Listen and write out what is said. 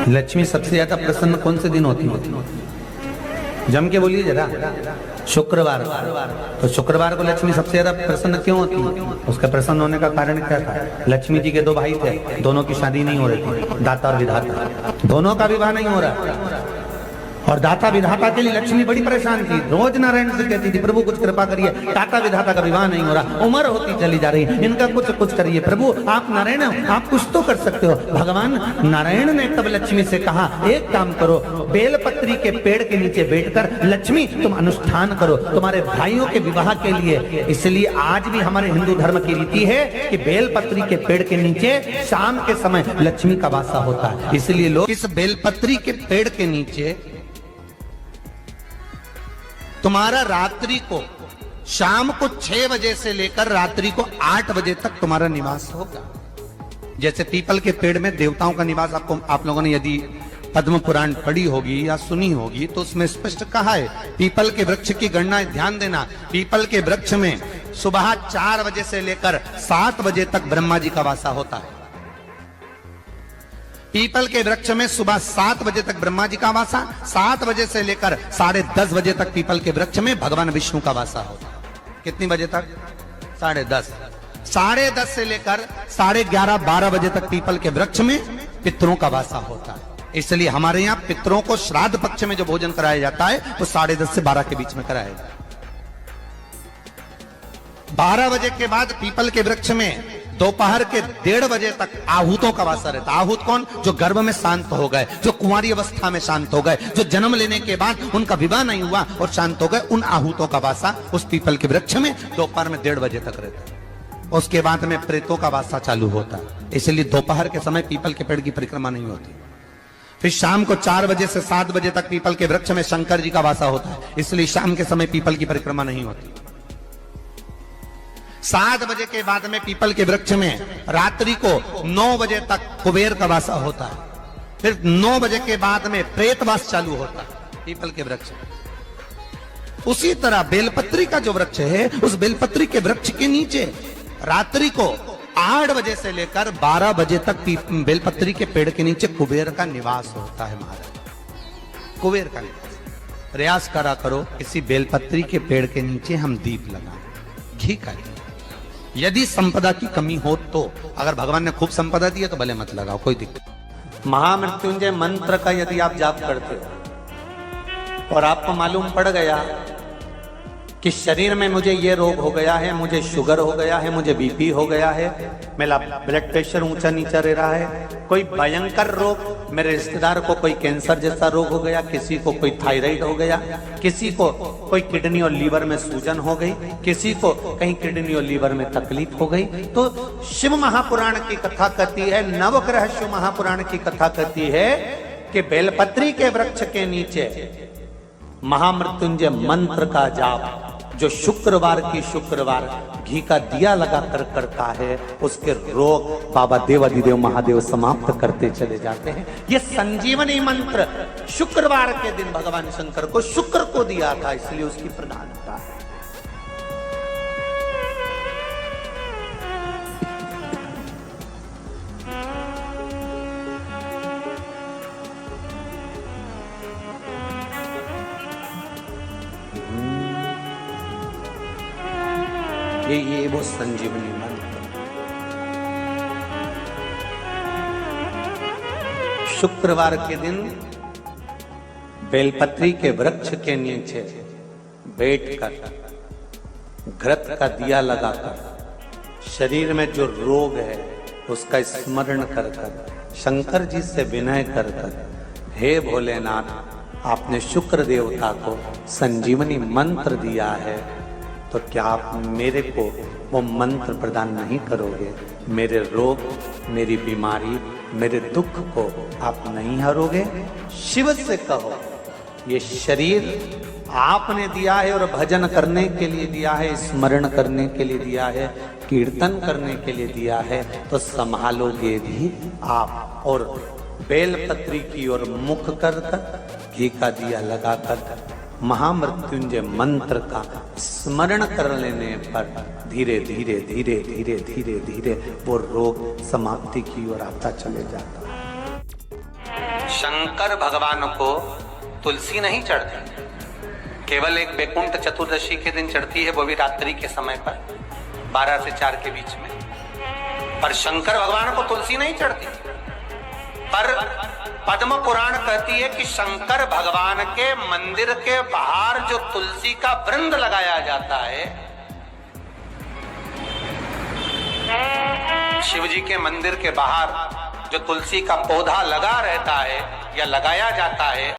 लक्ष्मी सबसे ज्यादा प्रसन्न कौन से दिन होती है? जम के बोलिए जरा। शुक्रवार। तो शुक्रवार को लक्ष्मी सबसे ज्यादा प्रसन्न क्यों होती है? उसका प्रसन्न होने का कारण क्या था? लक्ष्मी जी के दो भाई थे, दोनों की शादी नहीं हो रही थी, दाता और विधाता, दोनों का विवाह नहीं हो रहा। और दाता विधाता के लिए लक्ष्मी बड़ी परेशान थी, रोज नारायण से कहती थी प्रभु कुछ कृपा करिए, दाता विधाता का विवाह नहीं हो रहा, उम्र होती चली जा रही, इनका कुछ करिए प्रभु, आप नारायण आप कुछ तो कर सकते हो। भगवान नारायण ने तब लक्ष्मी से कहा एक काम करो, बेलपत्री के पेड़ के नीचे बैठकर लक्ष्मी तुम अनुष्ठान करो तुम्हारे भाइयों के विवाह के लिए। इसलिए आज भी हमारे हिंदू धर्म की रीति है कि बेलपत्री के पेड़ के नीचे शाम के समय लक्ष्मी का वासा होता है। इसलिए लोग इस बेलपत्री के पेड़ के नीचे तुम्हारा रात्रि को शाम को 6 बजे से लेकर रात्रि को 8 बजे तक तुम्हारा निवास होगा। जैसे पीपल के पेड़ में देवताओं का निवास, आपको आप लोगों ने यदि पद्म पुराण पढ़ी होगी या सुनी होगी तो उसमें स्पष्ट कहा है, पीपल के वृक्ष की गणना ध्यान देना, पीपल के वृक्ष में सुबह 4 बजे से लेकर 7 बजे तक ब्रह्मा जी का वासा होता है। पीपल के वृक्ष में सुबह 7 बजे तक ब्रह्मा जी का वासा, 7 बजे से लेकर 10:30 बजे तक पीपल के वृक्ष में भगवान विष्णु का वासा होता है। कितनी बजे तक? 10:30। 10:30 से लेकर 11:30 12 बजे तक पीपल के वृक्ष में पितरों का वासा होता है। इसलिए हमारे यहाँ पितरों को श्राद्ध पक्ष में जो भोजन कराया जाता है वो 10:30 से 12 के बीच में कराया जाता है। 12 बजे के बाद पीपल के वृक्ष में दोपहर के 1:30 बजे तक आहूतों का वासा रहता है। आहूत कौन? जो गर्भ में शांत हो गए, जो कुंवारी अवस्था में शांत हो गए, जो जन्म लेने के बाद उनका विवाह नहीं हुआ और शांत हो गए, उन आहूतों का वासा उस पीपल के वृक्ष में दोपहर में 1:30 बजे तक रहता है। उसके बाद में प्रेतों का वासा चालू होता है। इसलिए दोपहर के समय पीपल के पेड़ की परिक्रमा नहीं होती। फिर शाम को 4 बजे से 7 बजे तक पीपल के वृक्ष में शंकर जी का वासा होता है। इसलिए शाम के समय पीपल की परिक्रमा नहीं होती। 7 बजे के बाद में पीपल के वृक्ष में रात्रि को 9 बजे तक कुबेर का वासा होता है। फिर 9 बजे के बाद में प्रेतवास चालू होता है पीपल के वृक्ष में। उसी तरह बेलपत्री का जो वृक्ष है, उस बेलपत्री के वृक्ष के नीचे रात्रि को 8 बजे से लेकर 12 बजे तक बेलपत्री के पेड़ के नीचे कुबेर का निवास होता है। महाराज कुबेर का निवास। प्रयास करा करो किसी बेलपत्री के पेड़ के नीचे हम दीप लगाएं, घी का। यदि संपदा की कमी हो तो, अगर भगवान ने खूब संपदा दी है तो भले मत लगाओ, कोई दिक्कत। महामृत्युंजय मंत्र का यदि आप जाप करते हो और आपको मालूम पड़ गया कि शरीर में मुझे ये रोग हो गया है, मुझे शुगर हो गया है, मुझे बीपी हो गया है, मेरा ब्लड प्रेशर ऊंचा नीचा रह रहा है, कोई भयंकर रोग, मेरे रिश्तेदार को कोई कैंसर जैसा रोग हो गया, किसी को कोई थायराइड हो गया, किसी को कोई किडनी और लीवर में सूजन हो गई, किसी को कहीं किडनी और लीवर में तकलीफ हो गई, तो शिव महापुराण की कथा कहती है, नवग्रह शिव महापुराण की कथा कहती है कि बेलपत्री के वृक्ष के नीचे महामृत्युंजय मंत्र का जाप जो शुक्रवार की शुक्रवार घी का दिया लगा कर करता है, उसके रोग बाबा देवाधिदेव महादेव समाप्त करते चले जाते हैं। ये संजीवनी मंत्र शुक्रवार के दिन भगवान शंकर को शुक्र को दिया था, इसलिए उसकी प्रधानता है। ये वो संजीवनी मंत्र। शुक्रवार के दिन बेलपत्री के वृक्ष के नीचे बैठकर घृत का दिया लगाकर शरीर में जो रोग है उसका स्मरण कर कर शंकर जी से विनय कर कर, हे भोलेनाथ, आपने शुक्र देवता को संजीवनी मंत्र दिया है, तो क्या आप मेरे को वो मंत्र प्रदान नहीं करोगे? मेरे रोग, मेरी बीमारी, मेरे दुख को आप नहीं हरोगे? शिव से कहो, ये शरीर आपने दिया है और भजन करने के लिए दिया है, स्मरण करने के लिए दिया है, कीर्तन करने के लिए दिया है, तो संभालोगे भी आप। और बेलपत्री की ओर मुख कर घी का दिया लगाकर महामृत्युंजय मंत्र का स्मरण कर लेने पर धीरे धीरे धीरे धीरे धीरे धीरे वो रोग समाप्ति की ओर आता चले जाता है। शंकर भगवान को तुलसी नहीं चढ़ती, केवल एक बैकुंठ चतुर्दशी के दिन चढ़ती है, वो भी रात्रि के समय पर 12 से 4 के बीच में। पर शंकर भगवान को तुलसी नहीं चढ़ती। पर पद्म पुराण कहती है कि शंकर भगवान के मंदिर के बाहर जो तुलसी का वृंद लगाया जाता है, शिव जी के मंदिर के बाहर जो तुलसी का पौधा लगा रहता है या लगाया जाता है,